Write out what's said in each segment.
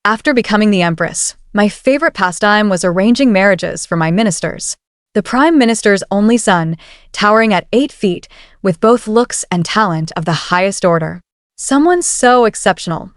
After becoming the Empress, my favorite pastime was arranging marriages for my ministers. The Prime Minister's only son, towering at 8 feet, with both looks and talent of the highest order. Someone so exceptional,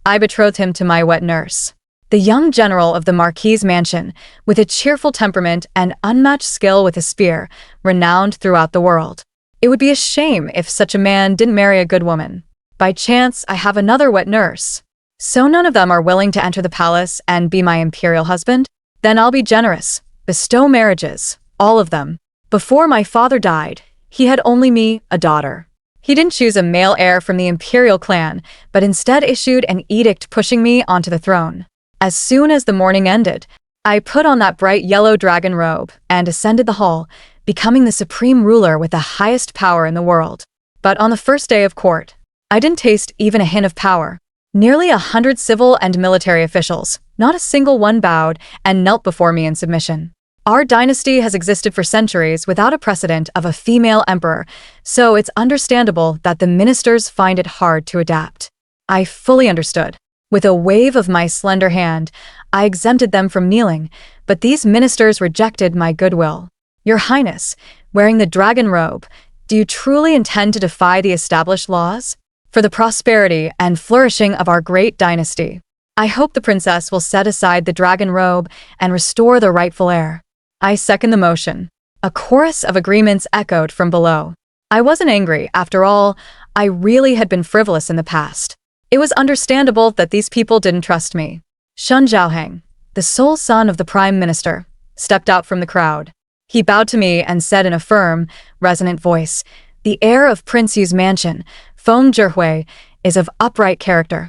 I betrothed him to my wet nurse. The young general of the Marquis' mansion, with a cheerful temperament and unmatched skill with a spear, renowned throughout the world. It would be a shame if such a man didn't marry a good woman. By chance, I have another wet nurse. So none of them are willing to enter the palace and be my imperial husband? Then I'll be generous, bestow marriages, all of them. Before my father died, he had only me, a daughter. He didn't choose a male heir from the imperial clan, but instead issued an edict pushing me onto the throne. As soon as the morning ended, I put on that bright yellow dragon robe and ascended the hall, becoming the supreme ruler with the highest power in the world. But on the first day of court, I didn't taste even a hint of power. Nearly 100 civil and military officials, not a single one bowed and knelt before me in submission. Our dynasty has existed for centuries without a precedent of a female emperor, so it's understandable that the ministers find it hard to adapt. I fully understood. With a wave of my slender hand, I exempted them from kneeling, but these ministers rejected my goodwill. Your Highness, wearing the dragon robe, do you truly intend to defy the established laws? For the prosperity and flourishing of our great dynasty, I hope the princess will set aside the dragon robe and restore the rightful heir. I second the motion. A chorus of agreements echoed from below. I wasn't angry. After all, I really had been frivolous in the past. It was understandable that these people didn't trust me. Shun Zhaoheng, the sole son of the Prime Minister, stepped out from the crowd. He bowed to me and said in a firm, resonant voice, "The heir of Prince Yi's mansion, Feng Yi, is of upright character,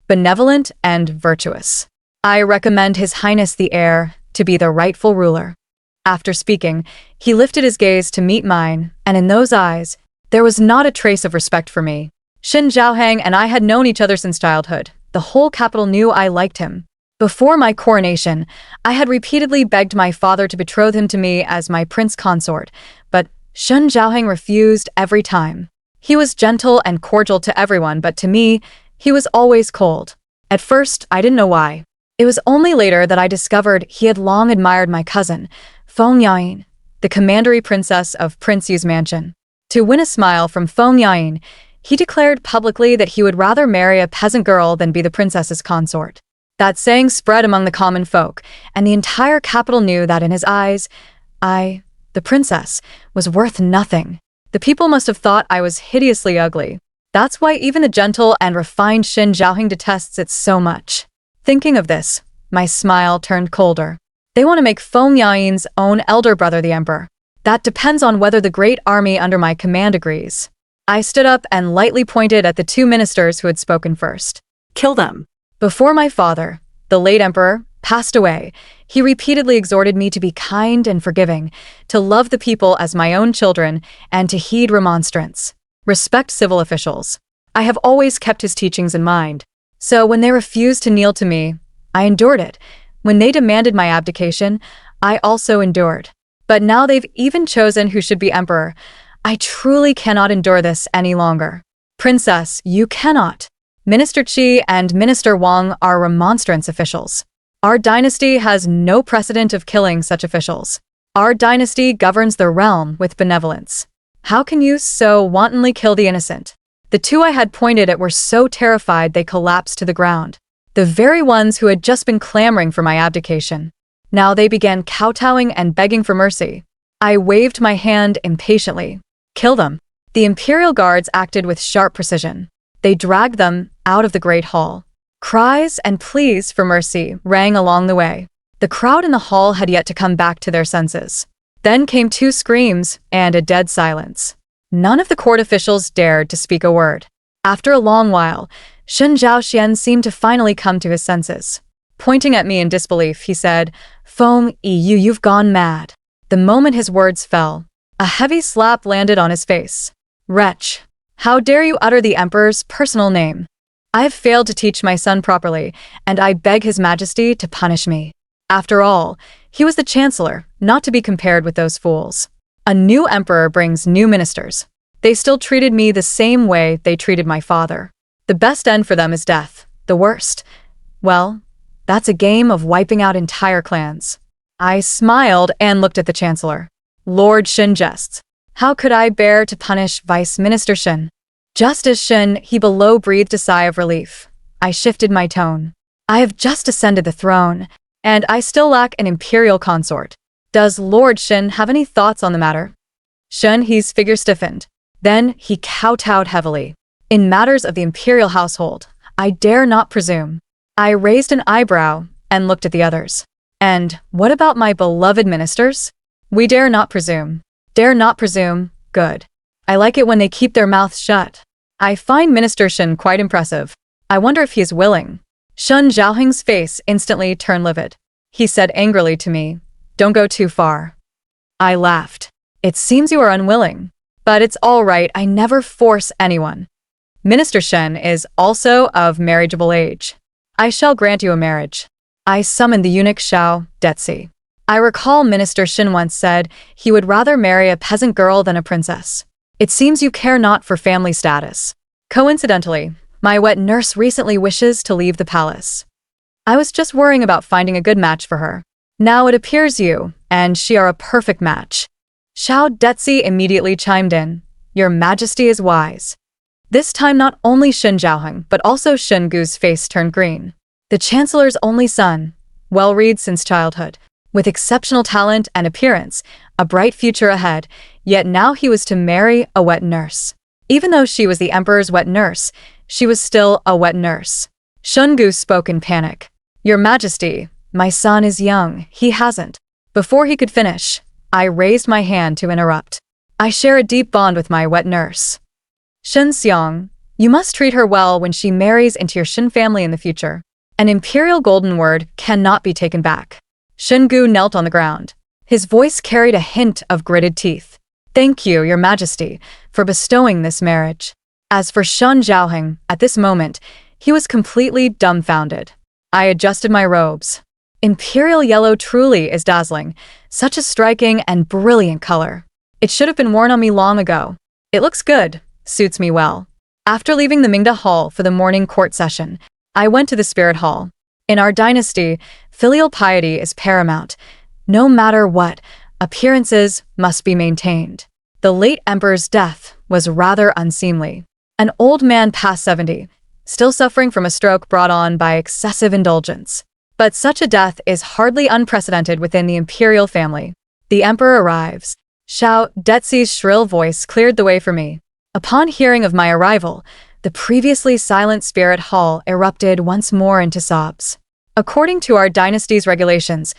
benevolent and virtuous. I recommend His Highness the heir to be the rightful ruler." After speaking, he lifted his gaze to meet mine, and in those eyes, there was not a trace of respect for me. Shin Zhaoheng and I had known each other since childhood. The whole capital knew I liked him. Before my coronation, I had repeatedly begged my father to betroth him to me as my prince consort, but Shin Zhaoheng refused every time. He was gentle and cordial to everyone, but to me, he was always cold. At first, I didn't know why. It was only later that I discovered he had long admired my cousin, Feng Yi, the commandery princess of Prince Yi's mansion. To win a smile from Feng Yi, he declared publicly that he would rather marry a peasant girl than be the princess's consort. That saying spread among the common folk, and the entire capital knew that in his eyes, I, the princess, was worth nothing. The people must have thought I was hideously ugly. That's why even the gentle and refined Shin Zhaoheng detests it so much. Thinking of this, my smile turned colder. They want to make Feng Yi's own elder brother the emperor. That depends on whether the great army under my command agrees. I stood up and lightly pointed at the 2 ministers who had spoken first. Kill them. Before my father, the late emperor, passed away, he repeatedly exhorted me to be kind and forgiving, to love the people as my own children, and to heed remonstrance. Respect civil officials. I have always kept his teachings in mind. So when they refused to kneel to me, I endured it. When they demanded my abdication, I also endured. But now they've even chosen who should be emperor. I truly cannot endure this any longer. Princess, you cannot. Minister Qi and Minister Wang are remonstrance officials. Our dynasty has no precedent of killing such officials. Our dynasty governs the realm with benevolence. How can you so wantonly kill the innocent? The 2 I had pointed at were so terrified they collapsed to the ground. The very ones who had just been clamoring for my abdication. Now they began kowtowing and begging for mercy. I waved my hand impatiently. Kill them. The imperial guards acted with sharp precision. They dragged them out of the great hall. Cries and pleas for mercy rang along the way. The crowd in the hall had yet to come back to their senses. Then came 2 screams and a dead silence. None of the court officials dared to speak a word. After a long while, Shen Zhaoxian seemed to finally come to his senses. Pointing at me in disbelief, he said, "Feng Yi, you've gone mad." The moment his words fell, a heavy slap landed on his face. "Wretch, how dare you utter the emperor's personal name? I have failed to teach my son properly, and I beg His Majesty to punish me. After all, he was the chancellor, not to be compared with those fools. A new emperor brings new ministers. They still treated me the same way they treated my father. The best end for them is death. The worst, well, That's a game of wiping out entire clans. I smiled and looked at the Chancellor. Lord Shen jests. How could I bear to punish Vice Minister Shen? Just as Shen, he below breathed a sigh of relief. I shifted my tone. I have just ascended the throne, and I still lack an imperial consort. Does Lord Shen have any thoughts on the matter? Shen, his figure stiffened. Then he kowtowed heavily. In matters of the imperial household, I dare not presume. I raised an eyebrow and looked at the others. And what about my beloved ministers? We dare not presume. Dare not presume, good. I like it when they keep their mouths shut. I find Minister Shen quite impressive. I wonder if he is willing. Shen Zhaoheng's face instantly turned livid. He said angrily to me, "Don't go too far." I laughed. It seems you are unwilling. But it's all right, I never force anyone. Minister Shen is also of marriageable age. I shall grant you a marriage. I summoned the eunuch Xiao Detzi. I recall Minister Shen once said he would rather marry a peasant girl than a princess. It seems you care not for family status. Coincidentally, my wet nurse recently wishes to leave the palace. I was just worrying about finding a good match for her. Now it appears you and she are a perfect match. Xiao Detzi immediately chimed in. Your Majesty is wise. This time not only Shen Zhaoheng, but also Shen Gu's face turned green. The Chancellor's only son, well-read since childhood, with exceptional talent and appearance, a bright future ahead, yet now he was to marry a wet nurse. Even though she was the Emperor's wet nurse, she was still a wet nurse. Shen Gu spoke in panic. Your Majesty, my son is young, he hasn't. Before he could finish, I raised my hand to interrupt. I share a deep bond with my wet nurse. Shen Xiang, you must treat her well when she marries into your Shen family in the future. An imperial golden word cannot be taken back. Shen Gu knelt on the ground. His voice carried a hint of gritted teeth. Thank you, Your Majesty, for bestowing this marriage. As for Shen Zhaoheng, at this moment, he was completely dumbfounded. I adjusted my robes. Imperial yellow truly is dazzling, such a striking and brilliant color. It should have been worn on me long ago. It looks good, suits me well. After leaving the Mingda Hall for the morning court session, I went to the Spirit Hall. In our dynasty, filial piety is paramount. No matter what, appearances must be maintained. The late emperor's death was rather unseemly. An old man past 70, still suffering from a stroke brought on by excessive indulgence. But such a death is hardly unprecedented within the imperial family. The emperor arrives. Xiao Detzi's shrill voice cleared the way for me. Upon hearing of my arrival, the previously silent Spirit Hall erupted once more into sobs. According to our dynasty's regulations,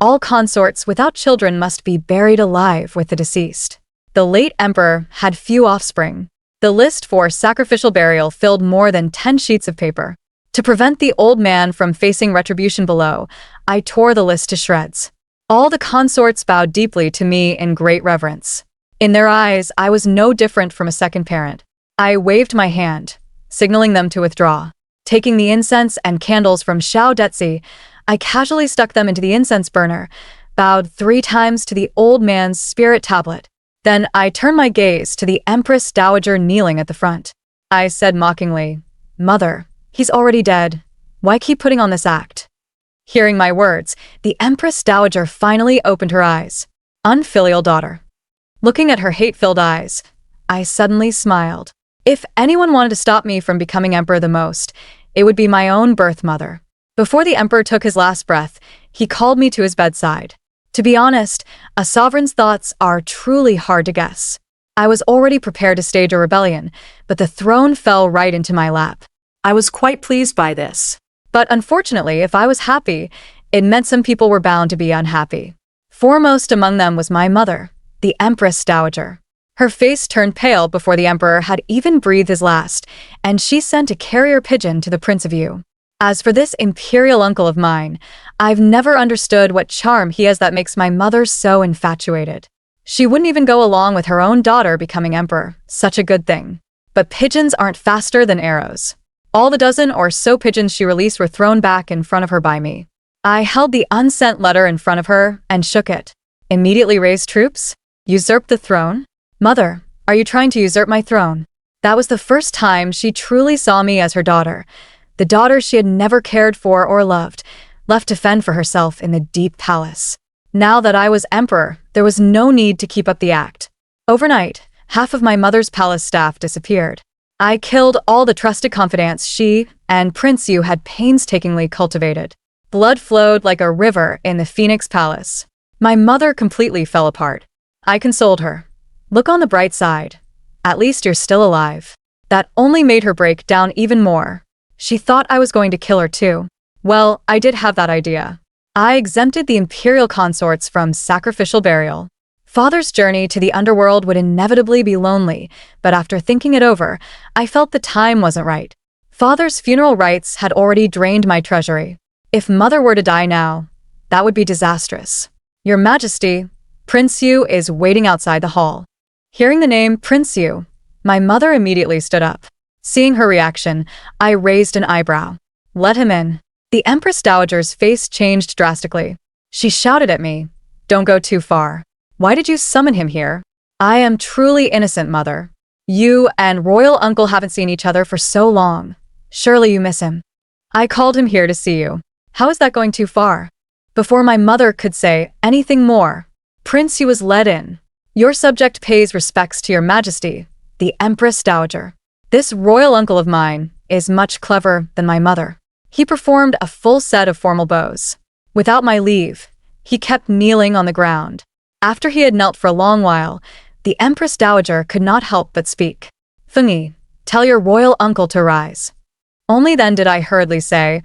all consorts without children must be buried alive with the deceased. The late emperor had few offspring. The list for sacrificial burial filled more than 10 sheets of paper. To prevent the old man from facing retribution below, I tore the list to shreds. All the consorts bowed deeply to me in great reverence. In their eyes, I was no different from a second parent. I waved my hand, signaling them to withdraw. Taking the incense and candles from Xiao Detzi, I casually stuck them into the incense burner, bowed 3 times to the old man's spirit tablet. Then I turned my gaze to the Empress Dowager kneeling at the front. I said mockingly, Mother, he's already dead. Why keep putting on this act? Hearing my words, the Empress Dowager finally opened her eyes. Unfilial daughter. Looking at her hate-filled eyes, I suddenly smiled. If anyone wanted to stop me from becoming emperor the most, it would be my own birth mother. Before the emperor took his last breath, he called me to his bedside. To be honest, a sovereign's thoughts are truly hard to guess. I was already prepared to stage a rebellion, but the throne fell right into my lap. I was quite pleased by this. But unfortunately, if I was happy, it meant some people were bound to be unhappy. Foremost among them was my mother, the Empress Dowager. Her face turned pale before the emperor had even breathed his last, and she sent a carrier pigeon to the Prince of Yu. As for this imperial uncle of mine, I've never understood what charm he has that makes my mother so infatuated. She wouldn't even go along with her own daughter becoming emperor, such a good thing. But pigeons aren't faster than arrows. All the dozen or so pigeons she released were thrown back in front of her by me. I held the unsent letter in front of her and shook it. Immediately raised troops? Usurp the throne? Mother, are you trying to usurp my throne? That was the first time she truly saw me as her daughter, the daughter she had never cared for or loved, left to fend for herself in the deep palace. Now that I was emperor, there was no need to keep up the act. Overnight, half of my mother's palace staff disappeared. I killed all the trusted confidants she and Prince Yu had painstakingly cultivated. Blood flowed like a river in the Phoenix Palace. My mother completely fell apart. I consoled her. Look on the bright side. At least you're still alive. That only made her break down even more. She thought I was going to kill her too. Well, I did have that idea. I exempted the imperial consorts from sacrificial burial. Father's journey to the underworld would inevitably be lonely, but after thinking it over, I felt the time wasn't right. Father's funeral rites had already drained my treasury. If mother were to die now, that would be disastrous. Your Majesty, Prince Yu is waiting outside the hall. Hearing the name Prince Yu, my mother immediately stood up. Seeing her reaction, I raised an eyebrow. Let him in. The Empress Dowager's face changed drastically. She shouted at me, "Don't go too far. Why did you summon him here?" "I am truly innocent, mother. You and royal uncle haven't seen each other for so long. Surely you miss him. I called him here to see you. How is that going too far?" Before my mother could say anything more, Prince Yu was led in. "Your subject pays respects to your Majesty, the Empress Dowager. This royal uncle of mine is much cleverer than my mother." He performed a full set of formal bows. Without my leave, he kept kneeling on the ground. After he had knelt for a long while, the Empress Dowager could not help but speak. "Feng Yi, tell your royal uncle to rise." Only then did I hurriedly say,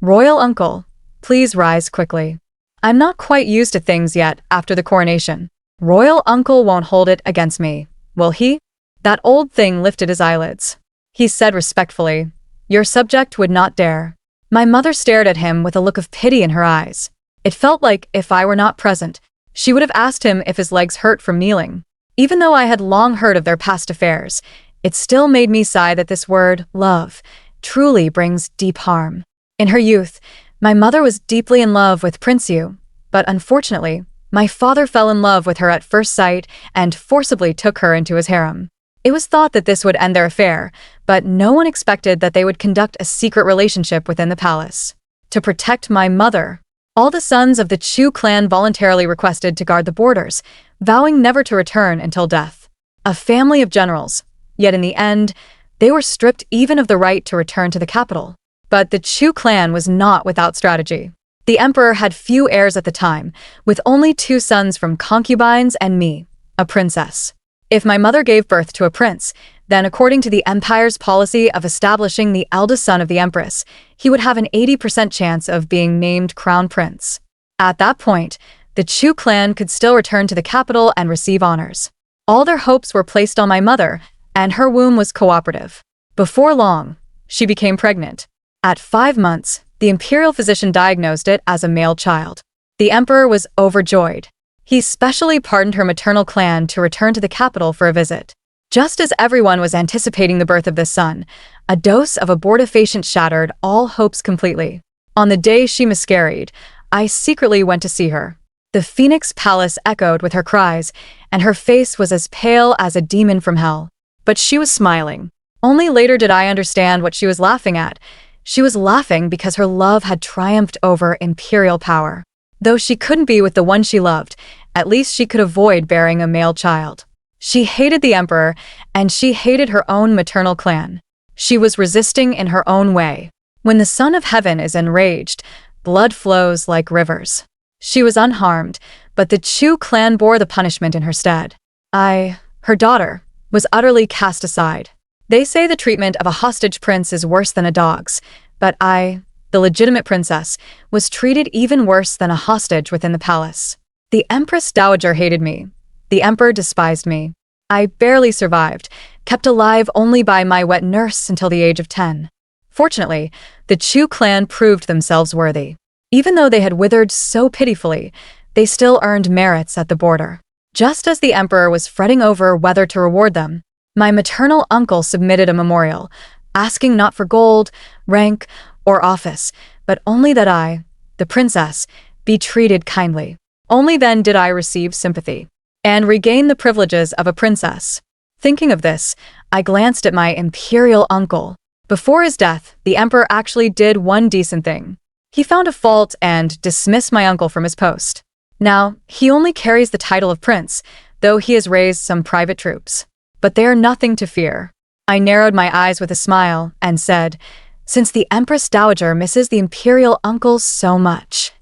"Royal uncle, please rise quickly. I'm not quite used to things yet after the coronation." "Royal uncle won't hold it against me, will he?" That old thing lifted his eyelids. He said respectfully, "Your subject would not dare." My mother stared at him with a look of pity in her eyes. It felt like if I were not present, she would have asked him if his legs hurt from kneeling. Even though I had long heard of their past affairs, it still made me sigh that this word, love, truly brings deep harm. In her youth, my mother was deeply in love with Prince Yu, but unfortunately, my father fell in love with her at first sight and forcibly took her into his harem. It was thought that this would end their affair, but no one expected that they would conduct a secret relationship within the palace. To protect my mother, all the sons of the Chu clan voluntarily requested to guard the borders, vowing never to return until death. A family of generals, yet in the end, they were stripped even of the right to return to the capital. But the Chu clan was not without strategy. The emperor had few heirs at the time, with only 2 sons from concubines and me, a princess. If my mother gave birth to a prince, then according to the empire's policy of establishing the eldest son of the empress, he would have an 80% chance of being named crown prince. At that point, the Chu clan could still return to the capital and receive honors. All their hopes were placed on my mother, and her womb was cooperative. Before long, she became pregnant. At 5 months, the imperial physician diagnosed it as a male child. The emperor was overjoyed. He specially pardoned her maternal clan to return to the capital for a visit. Just as everyone was anticipating the birth of this son, a dose of abortifacient shattered all hopes completely. On the day she miscarried, I secretly went to see her. The Phoenix Palace echoed with her cries, and her face was as pale as a demon from hell. But she was smiling. Only later did I understand what she was laughing at. She was laughing because her love had triumphed over imperial power. Though she couldn't be with the one she loved, at least she could avoid bearing a male child. She hated the emperor, and she hated her own maternal clan. She was resisting in her own way. When the Son of Heaven is enraged, blood flows like rivers. She was unharmed, but the Chu clan bore the punishment in her stead. I, her daughter, was utterly cast aside. They say the treatment of a hostage prince is worse than a dog's, but I, the legitimate princess, was treated even worse than a hostage within the palace. The Empress Dowager hated me. The emperor despised me. I barely survived, kept alive only by my wet nurse until the age of 10. Fortunately, the Chu clan proved themselves worthy. Even though they had withered so pitifully, they still earned merits at the border. Just as the emperor was fretting over whether to reward them, my maternal uncle submitted a memorial, asking not for gold, rank, or office, but only that I, the princess, be treated kindly. Only then did I receive sympathy and regain the privileges of a princess. Thinking of this, I glanced at my imperial uncle. Before his death, the emperor actually did one decent thing. He found a fault and dismissed my uncle from his post. Now, he only carries the title of prince, though he has raised some private troops. But they are nothing to fear. I narrowed my eyes with a smile and said, since the Empress Dowager misses the imperial uncle so much,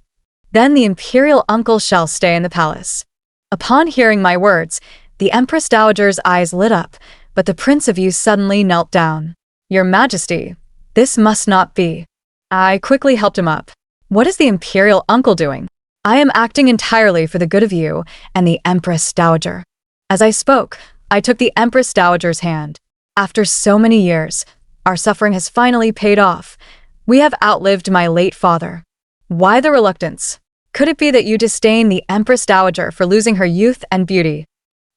then the imperial uncle shall stay in the palace. Upon hearing my words, the Empress Dowager's eyes lit up, but the Prince of Yu suddenly knelt down. Your Majesty, this must not be. I quickly helped him up. What is the imperial uncle doing? I am acting entirely for the good of you and the Empress Dowager. As I spoke, I took the Empress Dowager's hand. After so many years, our suffering has finally paid off. We have outlived my late father. Why the reluctance? Could it be that you disdain the Empress Dowager for losing her youth and beauty?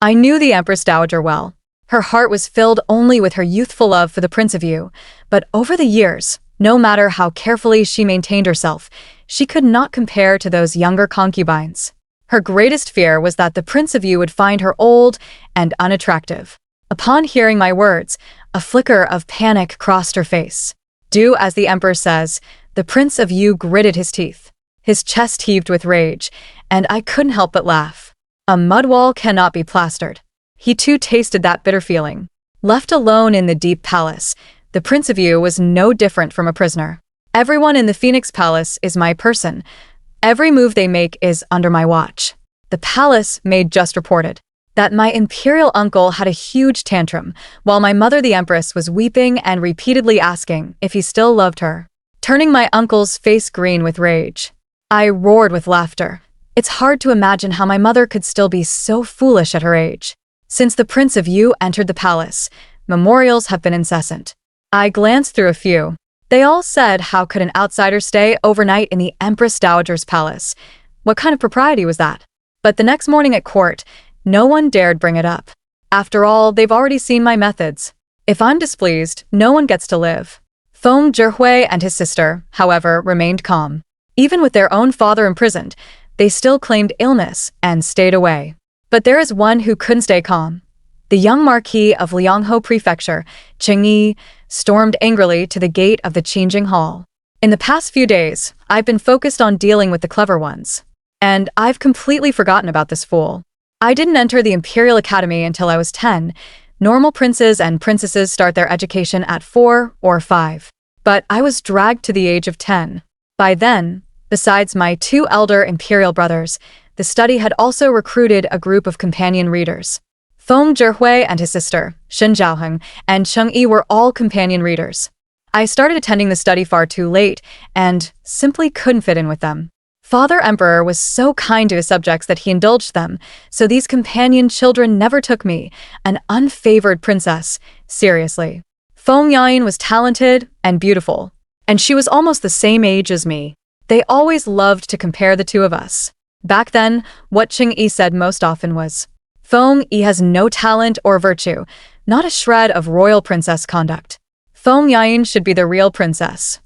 I knew the Empress Dowager well. Her heart was filled only with her youthful love for the Prince of Yu, but over the years, no matter how carefully she maintained herself, she could not compare to those younger concubines. Her greatest fear was that the Prince of Yu would find her old and unattractive. Upon hearing my words, a flicker of panic crossed her face. Do as the Emperor says, the Prince of Yu gritted his teeth. His chest heaved with rage, and I couldn't help but laugh. A mud wall cannot be plastered. He too tasted that bitter feeling. Left alone in the deep palace, the Prince of Yu was no different from a prisoner. Everyone in the Phoenix Palace is my person. Every move they make is under my watch. The palace maid just reported that my imperial uncle had a huge tantrum, while my mother the Empress was weeping and repeatedly asking if he still loved her, turning my uncle's face green with rage. I roared with laughter. It's hard to imagine how my mother could still be so foolish at her age. Since the Prince of Yu entered the palace, memorials have been incessant. I glanced through a few. They all said, how could an outsider stay overnight in the Empress Dowager's palace? What kind of propriety was that? But the next morning at court, no one dared bring it up. After all, they've already seen my methods. If I'm displeased, no one gets to live. Feng Yi and his sister, however, remained calm. Even with their own father imprisoned, they still claimed illness and stayed away. But there is one who couldn't stay calm. The young Marquis of Liangho Prefecture, Feng Yi, stormed angrily to the gate of the Qingjing Hall. In the past few days, I've been focused on dealing with the clever ones. And I've completely forgotten about this fool. I didn't enter the Imperial Academy until I was 10. Normal princes and princesses start their education at 4 or 5. But I was dragged to the age of 10. By then, besides my 2 elder imperial brothers, the study had also recruited a group of companion readers. Feng Yi and his sister, Xin Zhaoheng, and Feng Yi were all companion readers. I started attending the study far too late and simply couldn't fit in with them. Father Emperor was so kind to his subjects that he indulged them, so these companion children never took me, an unfavored princess, seriously. Feng Yi was talented and beautiful, and she was almost the same age as me. They always loved to compare the two of us. Back then, what Feng Yi said most often was, Feng Yi has no talent or virtue, not a shred of royal princess conduct. Feng Yi should be the real princess.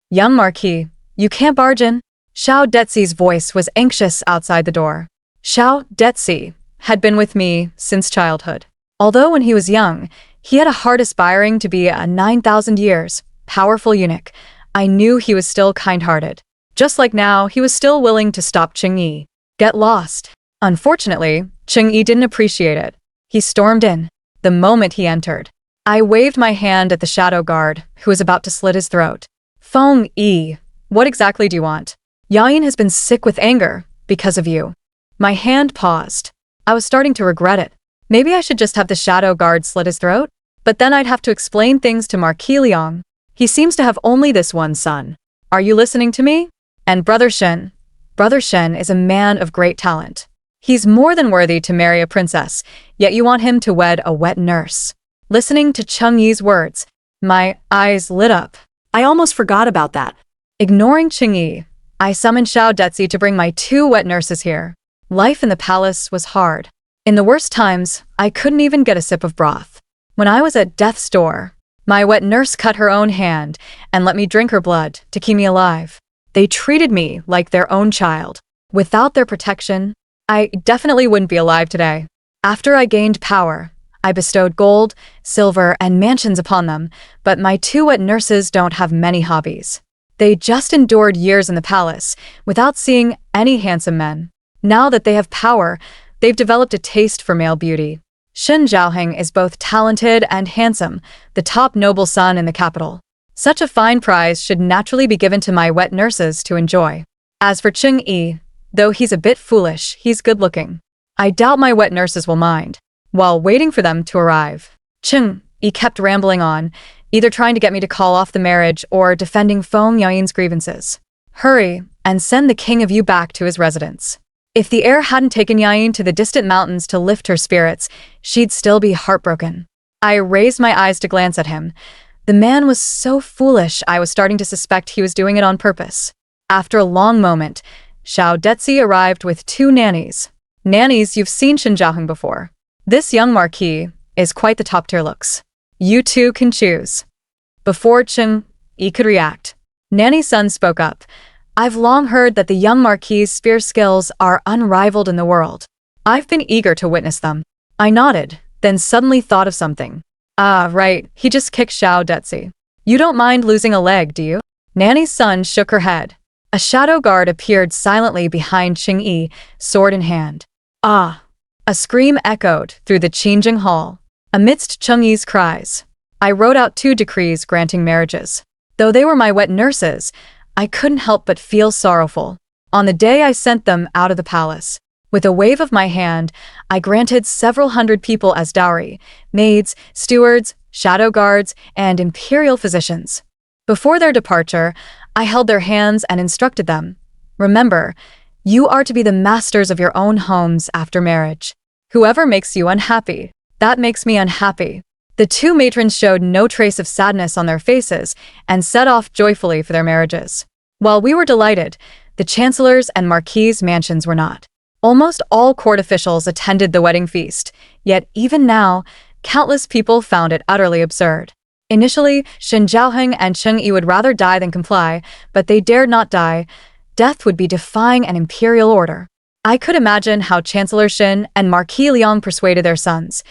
Young Marquis, you can't barge in. Xiao Dezi's voice was anxious outside the door. Xiao Dezi had been with me since childhood. Although when he was young, he had a heart aspiring to be a 9,000 years, powerful eunuch, I knew he was still kind-hearted. Just like now, he was still willing to stop Feng Yi. Get lost. Unfortunately, Feng Yi didn't appreciate it. He stormed in. The moment he entered, I waved my hand at the shadow guard, who was about to slit his throat. Feng Yi, what exactly do you want? Yayin has been sick with anger because of you. My hand paused. I was starting to regret it. Maybe I should just have the shadow guard slit his throat? But then I'd have to explain things to Marquis Liang. He seems to have only this one son. Are you listening to me? And Brother Shen. Brother Shen is a man of great talent. He's more than worthy to marry a princess, yet you want him to wed a wet nurse. Listening to Feng Yi's words, my eyes lit up. I almost forgot about that. Ignoring Feng Yi, I summoned Xiao Dezi to bring my 2 wet nurses here. Life in the palace was hard. In the worst times, I couldn't even get a sip of broth. When I was at death's door, my wet nurse cut her own hand and let me drink her blood to keep me alive. They treated me like their own child. Without their protection, I definitely wouldn't be alive today. After I gained power, I bestowed gold, silver, and mansions upon them, but my 2 wet nurses don't have many hobbies. They just endured years in the palace without seeing any handsome men. Now that they have power, they've developed a taste for male beauty. Shen Zhaoheng is both talented and handsome, the top noble son in the capital. Such a fine prize should naturally be given to my wet nurses to enjoy. As for Feng Yi, though he's a bit foolish, he's good-looking. I doubt my wet nurses will mind. While waiting for them to arrive, Feng Yi kept rambling on, either trying to get me to call off the marriage or defending Feng Yi's grievances. Hurry, and send the king of you back to his residence. If the heir hadn't taken Yayin to the distant mountains to lift her spirits, she'd still be heartbroken. I raised my eyes to glance at him. The man was so foolish I was starting to suspect he was doing it on purpose. After a long moment, Xiao Detzi arrived with 2 nannies. Nannies, you've seen Shen Zhaoheng before. This young marquis is quite the top-tier looks. You two can choose. Before Feng Yi could react, Nanny's son spoke up. I've long heard that the young marquis's spear skills are unrivaled in the world. I've been eager to witness them. I nodded, then suddenly thought of something. Ah, right, he just kicked Xiao Detzi. You don't mind losing a leg, do you? Nanny's son shook her head. A shadow guard appeared silently behind Feng Yi, sword in hand. Ah! A scream echoed through the Qingjing Hall. Amidst Feng Yi's cries, I wrote out 2 decrees granting marriages. Though they were my wet nurses, I couldn't help but feel sorrowful. On the day I sent them out of the palace, with a wave of my hand, I granted several hundred people as dowry, maids, stewards, shadow guards, and imperial physicians. Before their departure, I held their hands and instructed them. Remember, you are to be the masters of your own homes after marriage. Whoever makes you unhappy, that makes me unhappy. The 2 matrons showed no trace of sadness on their faces and set off joyfully for their marriages. While we were delighted, the chancellor's and marquis's mansions were not. Almost all court officials attended the wedding feast, yet even now, countless people found it utterly absurd. Initially, Shen Zhaoheng and Feng Yi would rather die than comply, but they dared not die. Death would be defying an imperial order. I could imagine how Chancellor Shen and Marquis Liang persuaded their sons.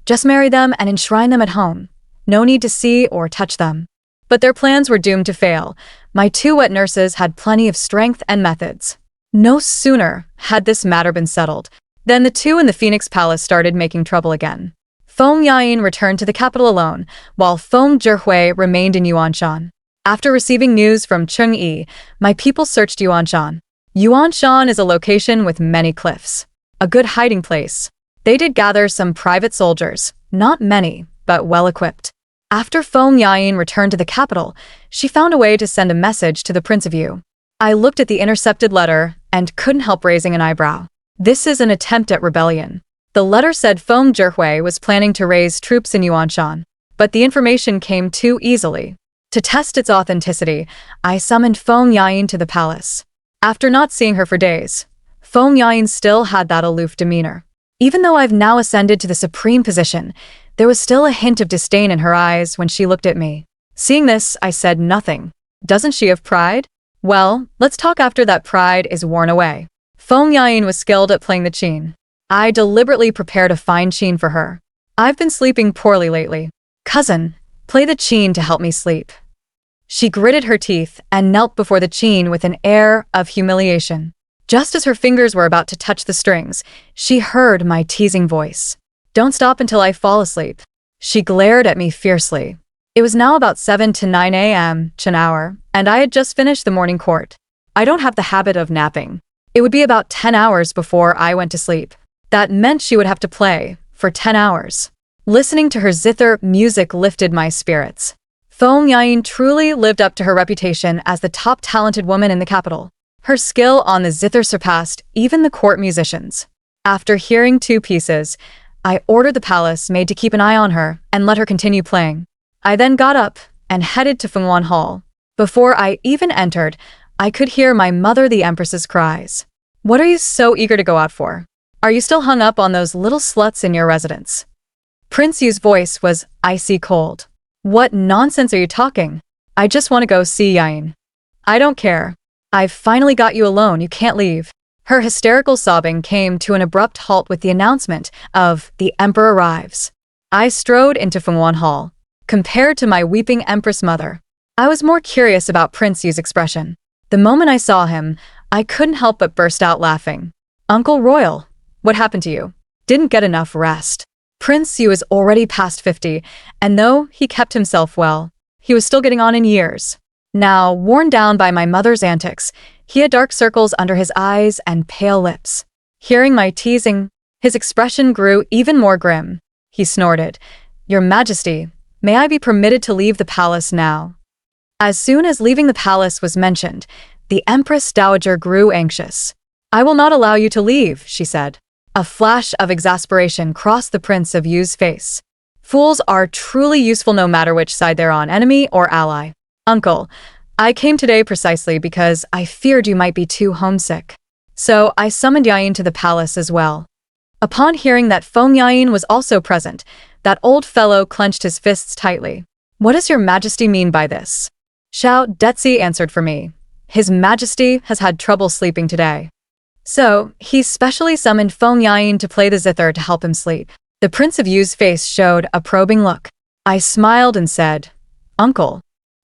Just marry them and enshrine them at home. No need to see or touch them. But their plans were doomed to fail. My 2 wet nurses had plenty of strength and methods. No sooner had this matter been settled than the 2 in the Phoenix Palace started making trouble again. Feng Yi returned to the capital alone, while Feng Zhihui remained in Yuanshan. After receiving news from Feng Yi, my people searched Yuanshan. Yuanshan is a location with many cliffs. A good hiding place. They did gather some private soldiers, not many, but well-equipped. After Feng Yi returned to the capital, she found a way to send a message to the Prince of Yu. I looked at the intercepted letter and couldn't help raising an eyebrow. This is an attempt at rebellion. The letter said Feng Zhihui was planning to raise troops in Yuanshan, but the information came too easily. To test its authenticity, I summoned Feng Yi to the palace. After not seeing her for days, Feng Yi still had that aloof demeanor. Even though I've now ascended to the supreme position, there was still a hint of disdain in her eyes when she looked at me. Seeing this, I said nothing. Doesn't she have pride? Well, let's talk after that pride is worn away. Feng Yi was skilled at playing the qin. I deliberately prepared a fine qin for her. I've been sleeping poorly lately. Cousin, play the qin to help me sleep. She gritted her teeth and knelt before the qin with an air of humiliation. Just as her fingers were about to touch the strings, she heard my teasing voice. Don't stop until I fall asleep. She glared at me fiercely. It was now about 7 to 9 a.m. Chen hour, and I had just finished the morning court. I don't have the habit of napping. It would be about 10 hours before I went to sleep. That meant she would have to play for 10 hours. Listening to her zither music lifted my spirits. Feng Yi truly lived up to her reputation as the top talented woman in the capital. Her skill on the zither surpassed even the court musicians. After hearing 2 pieces, I ordered the palace maid to keep an eye on her and let her continue playing. I then got up and headed to Fengwan Hall. Before I even entered, I could hear my mother the Empress's cries. What are you so eager to go out for? Are you still hung up on those little sluts in your residence? Prince Yu's voice was icy cold. What nonsense are you talking? I just want to go see Yain. I don't care. I've finally got you alone, you can't leave. Her hysterical sobbing came to an abrupt halt with the announcement of the Emperor arrives. I strode into Fengwan Hall. Compared to my weeping Empress mother, I was more curious about Prince Yu's expression. The moment I saw him, I couldn't help but burst out laughing. Uncle Royal, what happened to you? Didn't get enough rest. Prince Yu is already past 50, and though he kept himself well, he was still getting on in years. Now, worn down by my mother's antics, he had dark circles under his eyes and pale lips. Hearing my teasing, his expression grew even more grim. He snorted, "Your Majesty, may I be permitted to leave the palace now?" As soon as leaving the palace was mentioned, the Empress Dowager grew anxious. "I will not allow you to leave," she said. A flash of exasperation crossed the Prince of Yu's face. Fools are truly useful no matter which side they're on, enemy or ally. "Uncle, I came today precisely because I feared you might be too homesick. So I summoned Yayin to the palace as well." Upon hearing that Feng Yi was also present, that old fellow clenched his fists tightly. "What does your Majesty mean by this?" Xiao Detzi answered for me. "His Majesty has had trouble sleeping today. So, he specially summoned Feng Yi to play the zither to help him sleep." The Prince of Yu's face showed a probing look. I smiled and said, "Uncle,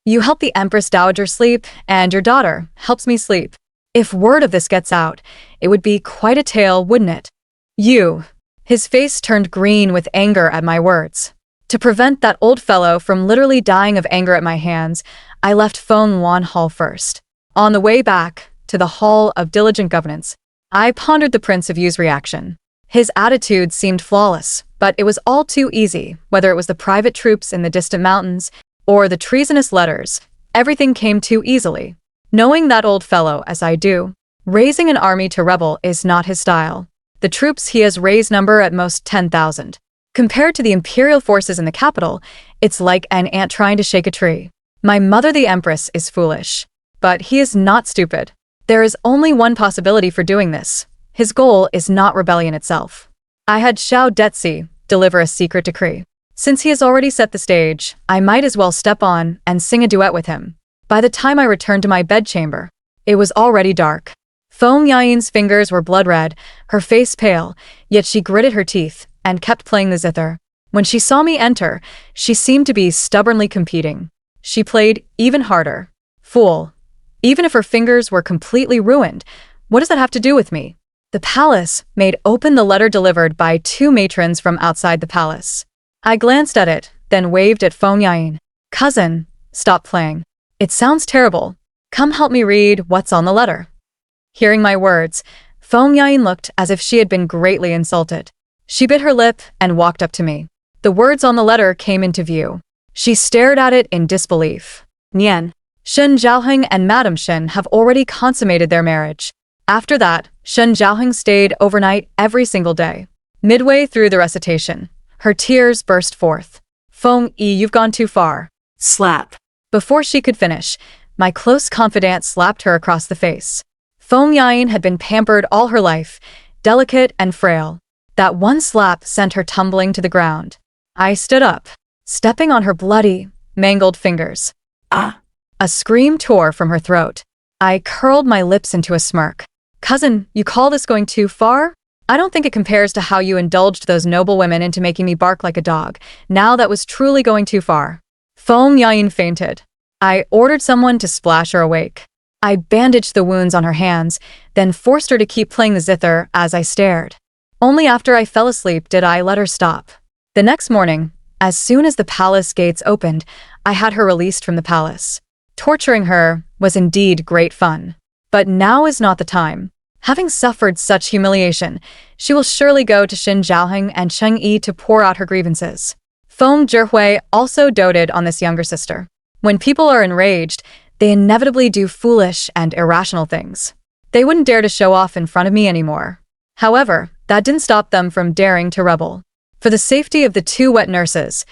you help the Empress Dowager sleep, and your daughter helps me sleep. If word of this gets out, it would be quite a tale, wouldn't it?" "You." His face turned green with anger at my words. To prevent that old fellow from literally dying of anger at my hands, I left Feng Wan Hall first. On the way back to the Hall of Diligent Governance, I pondered the Prince of Yu's reaction. His attitude seemed flawless, but it was all too easy, whether it was the private troops in the distant mountains or the treasonous letters. Everything came too easily. Knowing that old fellow as I do, raising an army to rebel is not his style. The troops he has raised number at most 10,000. Compared to the imperial forces in the capital, it's like an ant trying to shake a tree. My mother the Empress is foolish, but he is not stupid. There is only one possibility for doing this. His goal is not rebellion itself. I had Xiao Detzi deliver a secret decree. Since he has already set the stage, I might as well step on and sing a duet with him. By the time I returned to my bedchamber, it was already dark. Feng Yi's fingers were blood red, her face pale, yet she gritted her teeth and kept playing the zither. When she saw me enter, she seemed to be stubbornly competing. She played even harder. Fool. Even if her fingers were completely ruined, what does that have to do with me? The palace made open the letter delivered by two matrons from outside the palace. I glanced at it, then waved at Feng Yi. "Cousin, stop playing. It sounds terrible. Come help me read what's on the letter." Hearing my words, Feng Yi looked as if she had been greatly insulted. She bit her lip and walked up to me. The words on the letter came into view. She stared at it in disbelief. "Nian, Shen Zhaoheng and Madame Shen have already consummated their marriage." After that, Shen Zhaoheng stayed overnight every single day. Midway through the recitation, her tears burst forth. "Feng Yi, you've gone too far." Slap. Before she could finish, my close confidant slapped her across the face. Feng Yi had been pampered all her life, delicate and frail. That one slap sent her tumbling to the ground. I stood up, stepping on her bloody, mangled fingers. "Ah!" A scream tore from her throat. I curled my lips into a smirk. "Cousin, you call this going too far? I don't think it compares to how you indulged those noblewomen into making me bark like a dog. Now that was truly going too far." Feng Yi fainted. I ordered someone to splash her awake. I bandaged the wounds on her hands, then forced her to keep playing the zither as I stared. Only after I fell asleep did I let her stop. The next morning, as soon as the palace gates opened, I had her released from the palace. Torturing her was indeed great fun. But now is not the time. Having suffered such humiliation, she will surely go to Xin Zhaoheng and Feng Yi to pour out her grievances. Feng Zhihui also doted on this younger sister. When people are enraged, they inevitably do foolish and irrational things. They wouldn't dare to show off in front of me anymore. However, that didn't stop them from daring to rebel. For the safety of the two wet nurses,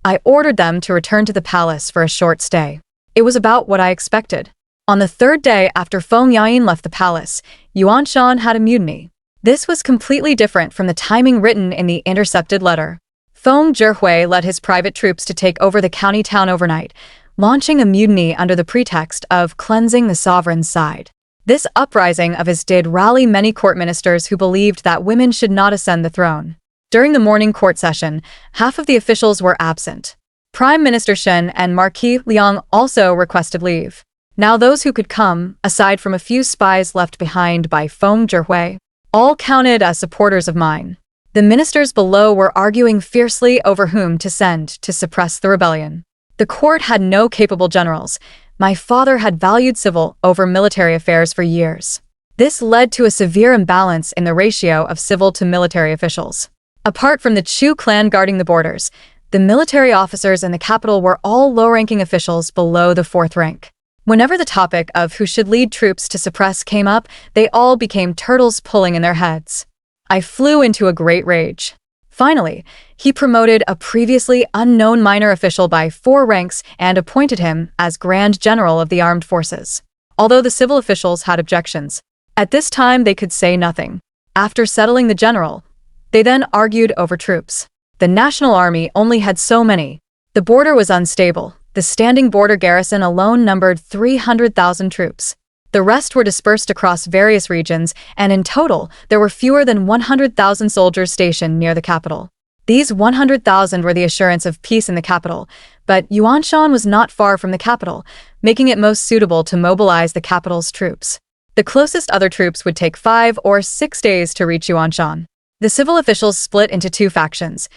I ordered them to return to the palace for a short stay. It was about what I expected. On the third day after Feng Yi left the palace, Yuan Shan had a mutiny. This was completely different from the timing written in the intercepted letter. Feng Zhihui led his private troops to take over the county town overnight, launching a mutiny under the pretext of cleansing the sovereign's side. This uprising of his did rally many court ministers who believed that women should not ascend the throne. During the morning court session, half of the officials were absent. Prime Minister Shen and Marquis Liang also requested leave. Now those who could come, aside from a few spies left behind by Feng Yi, all counted as supporters of mine. The ministers below were arguing fiercely over whom to send to suppress the rebellion. The court had no capable generals. My father had valued civil over military affairs for years. This led to a severe imbalance in the ratio of civil to military officials. Apart from the Chu clan guarding the borders, the military officers in the capital were all low-ranking officials below the 4th rank. Whenever the topic of who should lead troops to suppress came up, they all became turtles pulling in their heads. I flew into a great rage. Finally, he promoted a previously unknown minor official by 4 ranks and appointed him as Grand General of the Armed Forces. Although the civil officials had objections, at this time they could say nothing. After settling the general, they then argued over troops. The national army only had so many. The border was unstable. The standing border garrison alone numbered 300,000 troops. The rest were dispersed across various regions, and in total, there were fewer than 100,000 soldiers stationed near the capital. These 100,000 were the assurance of peace in the capital, but Yuanshan was not far from the capital, making it most suitable to mobilize the capital's troops. The closest other troops would take 5 or 6 days to reach Yuanshan. The civil officials split into 2 factions.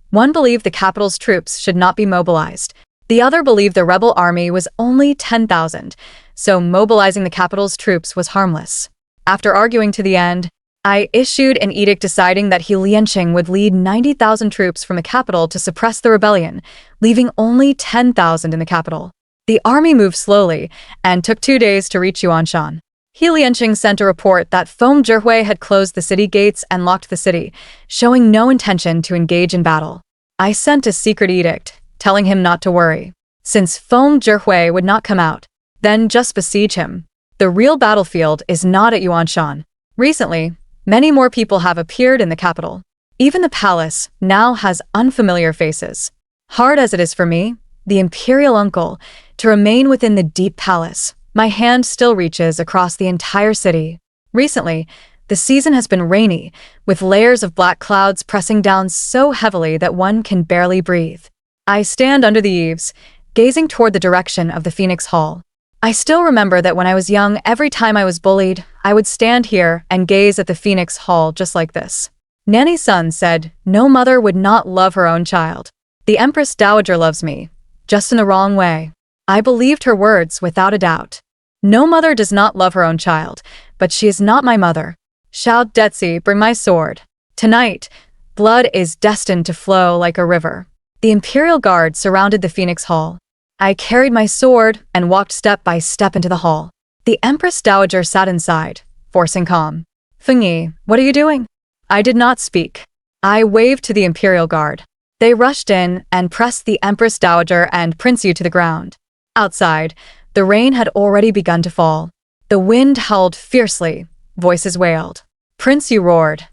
One believed the capital's troops should not be mobilized. The other believed the rebel army was only 10,000, so mobilizing the capital's troops was harmless. After arguing to the end, I issued an edict deciding that He Lianqing would lead 90,000 troops from the capital to suppress the rebellion, leaving only 10,000 in the capital. The army moved slowly and took 2 days to reach Yuanshan. He Lianqing sent a report that Feng Yi had closed the city gates and locked the city, showing no intention to engage in battle. I sent a secret edict, telling him not to worry. Since Feng Yi would not come out, then just besiege him. The real battlefield is not at Yuanshan. Recently, many more people have appeared in the capital. Even the palace now has unfamiliar faces. Hard as it is for me, the imperial uncle, to remain within the deep palace, my hand still reaches across the entire city. Recently, the season has been rainy, with layers of black clouds pressing down so heavily that one can barely breathe. I stand under the eaves, gazing toward the direction of the Phoenix Hall. I still remember that when I was young, every time I was bullied, I would stand here and gaze at the Phoenix Hall just like this. Nanny's son said, "No mother would not love her own child. The Empress Dowager loves me, just in the wrong way." I believed her words without a doubt. No mother does not love her own child, but she is not my mother. Shout Detsi, bring my sword. Tonight, blood is destined to flow like a river. The Imperial Guard surrounded the Phoenix Hall. I carried my sword and walked step by step into the hall. The Empress Dowager sat inside, forcing calm. "Feng Yi, what are you doing?" I did not speak. I waved to the Imperial Guard. They rushed in and pressed the Empress Dowager and Prince Yu to the ground. Outside, the rain had already begun to fall. The wind howled fiercely. Voices wailed. Prince Yu roared,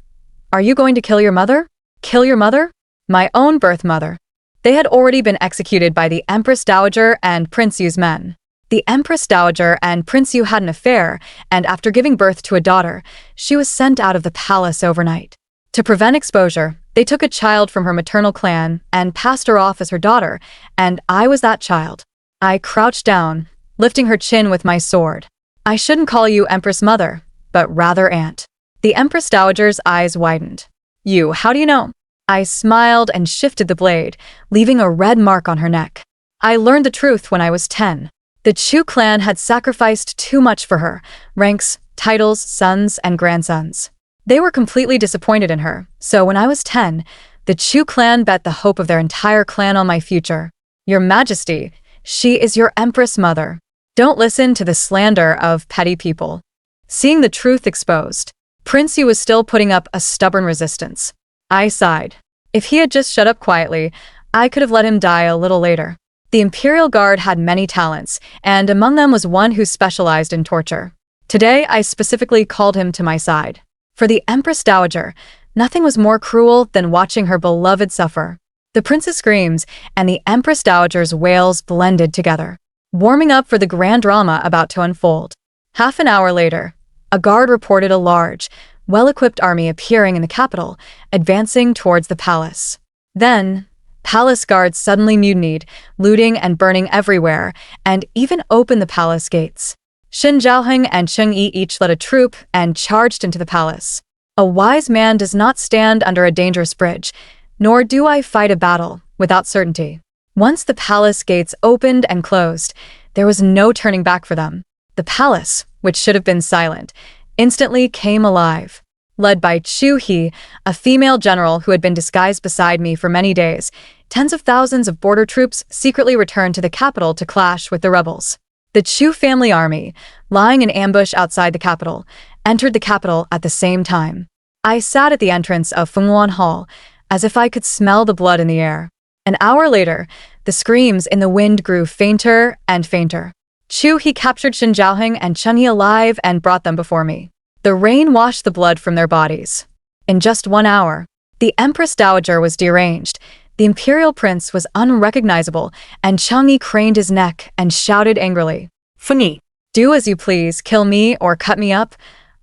"Are you going to kill your mother? Kill your mother? My own birth mother." They had already been executed by the Empress Dowager and Prince Yu's men. The Empress Dowager and Prince Yu had an affair, and after giving birth to a daughter, she was sent out of the palace overnight. To prevent exposure, they took a child from her maternal clan and passed her off as her daughter, and I was that child. I crouched down, lifting her chin with my sword. "I shouldn't call you Empress Mother, but rather Aunt." The Empress Dowager's eyes widened. "You, how do you know?" I smiled and shifted the blade, leaving a red mark on her neck. I learned the truth when I was 10. The Chu clan had sacrificed too much for her, ranks, titles, sons, and grandsons. They were completely disappointed in her, so when I was 10, the Chu clan bet the hope of their entire clan on my future. "Your Majesty, she is your Empress Mother. Don't listen to the slander of petty people." Seeing the truth exposed, Prince Yu was still putting up a stubborn resistance. I sighed. If he had just shut up quietly, I could have let him die a little later. The Imperial Guard had many talents, and among them was one who specialized in torture. Today, I specifically called him to my side. For the Empress Dowager, nothing was more cruel than watching her beloved suffer. The prince's screams and the Empress Dowager's wails blended together, warming up for the grand drama about to unfold. Half an hour later, a guard reported a large, well-equipped army appearing in the capital, advancing towards the palace. Then, Palace guards suddenly mutinied, looting and burning everywhere, and even opened the palace gates. Xin Zhaoheng and Feng Yi each led a troop and charged into the palace. A wise man does not stand under a dangerous bridge, nor do I fight a battle without certainty. Once the palace gates opened and closed, there was no turning back for them. The palace, which should have been silent, instantly came alive. Led by Chu He, a female general who had been disguised beside me for many days, tens of thousands of border troops secretly returned to the capital to clash with the rebels. The Chu family army, lying in ambush outside the capital, entered the capital at the same time. I sat at the entrance of Fengwan Hall, as if I could smell the blood in the air. An hour later, the screams in the wind grew fainter and fainter. Chu He captured Xin Zhaoheng and Feng Yi alive and brought them before me. The rain washed the blood from their bodies. In just 1 hour, the Empress Dowager was deranged, the imperial prince was unrecognizable, and Feng Yi craned his neck and shouted angrily, "Feng Yi, do as you please, kill me or cut me up.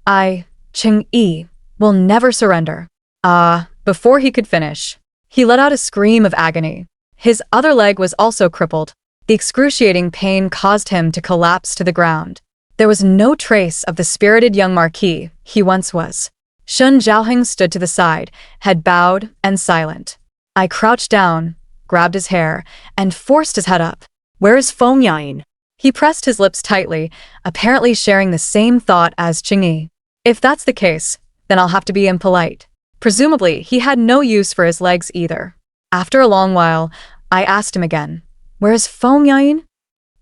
Feng Yi, will never surrender." Before he could finish, he let out a scream of agony. His other leg was also crippled. The excruciating pain caused him to collapse to the ground. There was no trace of the spirited young marquis he once was. Xin Zhaoheng stood to the side, head bowed and silent. I crouched down, grabbed his hair, and forced his head up. "Where is Feng Yi?" He pressed his lips tightly, apparently sharing the same thought as Feng Yi. If that's the case, then I'll have to be impolite. Presumably, he had no use for his legs either. After a long while, I asked him again, "Where is Feng Yi?"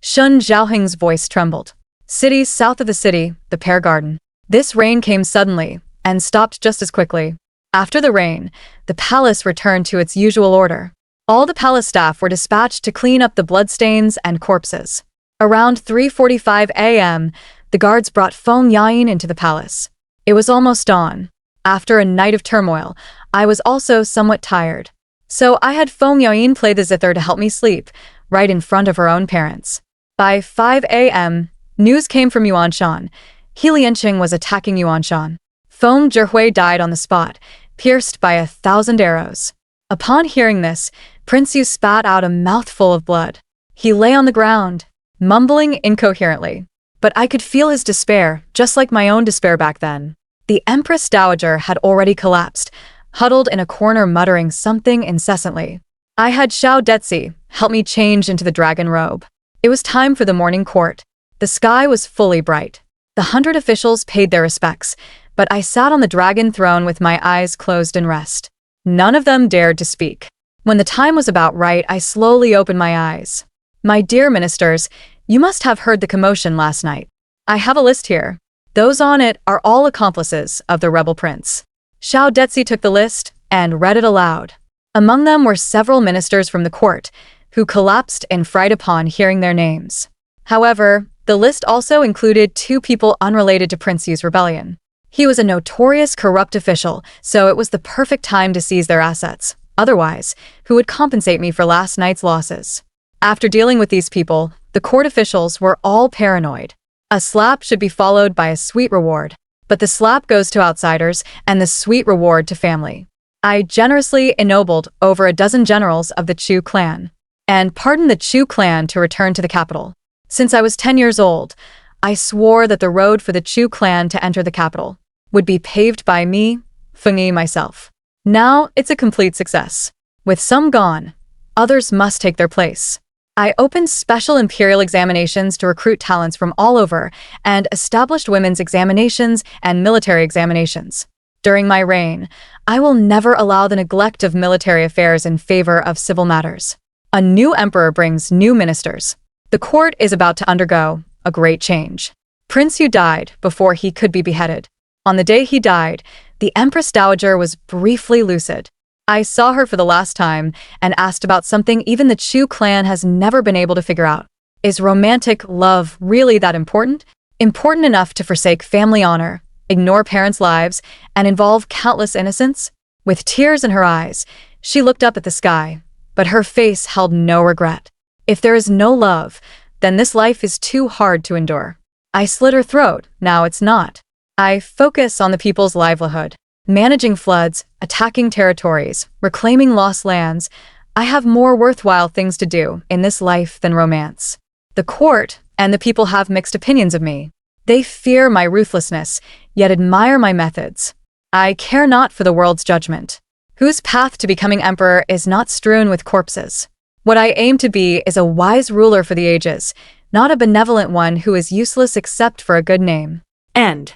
Xin Zhaoheng's voice trembled. "Cities south of the city, the Pear Garden." This rain came suddenly and stopped just as quickly. After the rain, the palace returned to its usual order. All the palace staff were dispatched to clean up the bloodstains and corpses. Around 3:45 a.m., the guards brought Feng Yi into the palace. It was almost dawn. After a night of turmoil, I was also somewhat tired. So I had Feng Yi play the zither to help me sleep, right in front of her own parents. By 5 a.m., news came from Yuanshan. He Lianqing was attacking Yuanshan. Feng Zhihui died on the spot, pierced by 1,000 arrows. Upon hearing this, Prince Yu spat out a mouthful of blood. He lay on the ground, mumbling incoherently. But I could feel his despair, just like my own despair back then. The Empress Dowager had already collapsed, huddled in a corner muttering something incessantly. I had Xiao Detzi help me change into the dragon robe. It was time for the morning court. The sky was fully bright. The 100 officials paid their respects, but I sat on the dragon throne with my eyes closed in rest. None of them dared to speak. When the time was about right, I slowly opened my eyes. "My dear ministers, you must have heard the commotion last night. I have a list here. Those on it are all accomplices of the rebel prince." Xiao Detzi took the list and read it aloud. Among them were several ministers from the court, who collapsed in fright upon hearing their names. However, the list also included 2 people unrelated to Prince Yu's rebellion. He was a notorious corrupt official, so it was the perfect time to seize their assets. Otherwise, who would compensate me for last night's losses? After dealing with these people, the court officials were all paranoid. A slap should be followed by a sweet reward, but the slap goes to outsiders and the sweet reward to family. I generously ennobled over a dozen generals of the Chu clan, and pardoned the Chu clan to return to the capital. Since I was 10 years old, I swore that the road for the Chu clan to enter the capital would be paved by me, Feng Yi myself. Now it's a complete success. With some gone, others must take their place. I opened special imperial examinations to recruit talents from all over and established women's examinations and military examinations. During my reign, I will never allow the neglect of military affairs in favor of civil matters. A new emperor brings new ministers. The court is about to undergo a great change. Prince Yu died before he could be beheaded. On the day he died, the Empress Dowager was briefly lucid. I saw her for the last time and asked about something even the Chu clan has never been able to figure out. Is romantic love really that important? Important enough to forsake family honor, ignore parents' lives, and involve countless innocents? With tears in her eyes, she looked up at the sky, but her face held no regret. If there is no love, then this life is too hard to endure. I slit her throat, now it's not. I focus on the people's livelihood. Managing floods, attacking territories, reclaiming lost lands, I have more worthwhile things to do in this life than romance. The court and the people have mixed opinions of me. They fear my ruthlessness, yet admire my methods. I care not for the world's judgment, whose path to becoming emperor is not strewn with corpses. What I aim to be is a wise ruler for the ages, not a benevolent one who is useless except for a good name. End.